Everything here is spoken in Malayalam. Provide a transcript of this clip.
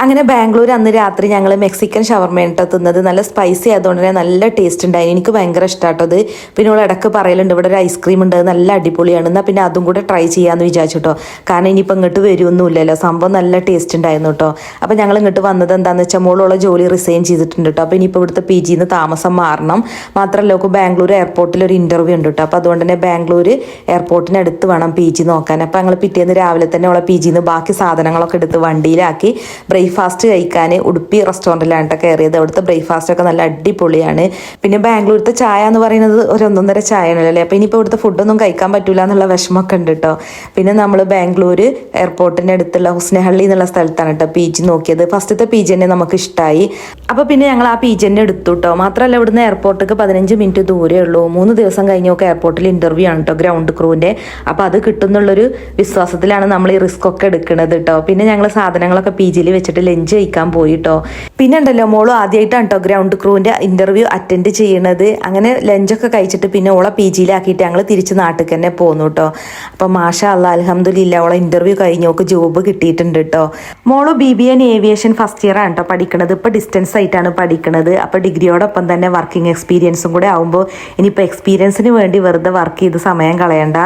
അങ്ങനെ ബാംഗ്ലൂർ അന്ന് രാത്രി ഞങ്ങൾ മെക്സിക്കൻ ഷവർമേട്ടോ തിന്നത്. നല്ല സ്പൈസി ആയതുകൊണ്ട് തന്നെ നല്ല ടേസ്റ്റ് ഉണ്ടായി. എനിക്ക് ഭയങ്കര ഇഷ്ടമായിട്ടത്. പിന്നെ ഇവിടെ ഇടയ്ക്ക് പറയലുണ്ട് ഇവിടെ ഒരു ഐസ്ക്രീം ഉണ്ട്, നല്ല അടിപൊളിയാണ്, എന്നാൽ പിന്നെ അതും കൂടെ ട്രൈ ചെയ്യാമെന്ന് വിചാരിച്ചിട്ടോ. കാരണം ഇനിയിപ്പോൾ ഇങ്ങോട്ട് വരുമൊന്നുമില്ലല്ലോ, സംഭവം നല്ല ടേസ്റ്റ് ഉണ്ടായിരുന്നു കേട്ടോ. അപ്പോൾ ഞങ്ങൾ ഇങ്ങോട്ട് വന്നത് എന്താണെന്ന് വെച്ചാൽ മോളുള്ള ജോലി റിസൈൻ ചെയ്തിട്ടുണ്ട് കേട്ടോ. അപ്പോൾ ഇനിയിപ്പോൾ ഇവിടുത്തെ PG താമസം മാറണം. മാത്രമല്ല ഒക്കെ ബാംഗ്ലൂർ എയർപോർട്ടിൽ ഒരു ഇൻ്റർവ്യൂ ഉണ്ട് കേട്ടോ. അപ്പോൾ അതുകൊണ്ട് തന്നെ ബാംഗ്ലൂർ എയർപോർട്ടിനടുത്ത് വേണം PG നോക്കാൻ. അപ്പോൾ ഞങ്ങൾ പിറ്റേന്ന് രാവിലെ തന്നെ ഉള്ള PG ബാക്കി സാധനങ്ങളൊക്കെ എടുത്ത് വണ്ടിയിലാക്കി ബ്രേക്ക്ഫാസ്റ്റ് കഴിക്കാൻ ഉടുപ്പി റെസ്റ്റോറൻറ്റിലാണ് കേട്ടോ കയറിയത്. അവിടുത്തെ ബ്രേക്ക്ഫാസ്റ്റ് ഒക്കെ നല്ല അടിപൊളിയാണ്. പിന്നെ ബാംഗ്ലൂരത്തെ ചായ എന്ന് പറയുന്നത് ഒരു ഒന്നൊന്നര ചായയാണല്ലേ. അപ്പോൾ ഇനിയിപ്പോൾ ഇവിടുത്തെ ഫുഡൊന്നും കഴിക്കാൻ പറ്റില്ല എന്നുള്ള വിഷമമൊക്കെ ഉണ്ട് കേട്ടോ. പിന്നെ നമ്മൾ ബാംഗ്ലൂർ എയർപോർട്ടിൻ്റെ അടുത്തുള്ള ഹുസ്നഹള്ളി എന്നുള്ള സ്ഥലത്താണ് കേട്ടോ PG നോക്കിയത്. ഫസ്റ്റത്തെ PG തന്നെ നമുക്ക് ഇഷ്ടമായി. അപ്പോൾ പിന്നെ ഞങ്ങൾ ആ PG തന്നെ എടുത്തു കേട്ടോ. മാത്രമല്ല ഇവിടുന്ന് എയർപോർട്ടിലേക്ക് 15 മിനിറ്റ് ദൂരേ ഉള്ളൂ. 3 ദിവസം കഴിഞ്ഞൊക്കെ എയർപോർട്ടിൽ ഇൻ്റർവ്യൂ ആണ് കേട്ടോ, ഗ്രൗണ്ട് ക്രൂവിൻ്റെ. അപ്പോൾ അത് കിട്ടുന്നുള്ളൊരു വിശ്വാസത്തിലാണ് നമ്മൾ ഈ റിസ്ക് ഒക്കെ എടുക്കുന്നത് കേട്ടോ. പിന്നെ ഞങ്ങൾ സാധനങ്ങളൊക്കെ PG വെച്ചിട്ട് ലഞ്ച് കഴിക്കാൻ പോയിട്ടോ. പിന്നെ ഉണ്ടല്ലോ മോളും ആദ്യമായിട്ടാണ് കേട്ടോ ഗ്രൗണ്ട് ക്രൂവിൻ്റെ ഇൻ്റർവ്യൂ അറ്റൻഡ് ചെയ്യണത്. അങ്ങനെ ലഞ്ചൊക്കെ കഴിച്ചിട്ട് പിന്നെ ഓളെ PG ഞങ്ങൾ തിരിച്ച് നാട്ടിൽ തന്നെ പോന്നു കേട്ടോ. അപ്പോൾ മാഷാ അല്ലാ അൽഹംദുലില്ലാ ഓളെ ഇൻ്റർവ്യൂ കഴിഞ്ഞ് ഓൾക്ക് ജോബ് കിട്ടിയിട്ടുണ്ട് കേട്ടോ. മോള് BBA ഏവിയേഷൻ ഫസ്റ്റ് ഇയർ ആണ് കേട്ടോ പഠിക്കണത്. ഇപ്പോൾ ഡിസ്റ്റൻസ് ആയിട്ടാണ് പഠിക്കണത്. അപ്പോൾ ഡിഗ്രിയോടൊപ്പം തന്നെ വർക്കിംഗ് എക്സ്പീരിയൻസും കൂടെ ആകുമ്പോൾ ഇനിയിപ്പോൾ എക്സ്പീരിയൻസിന് വേണ്ടി വെറുതെ വർക്ക് ചെയ്ത് സമയം കളയണ്ട.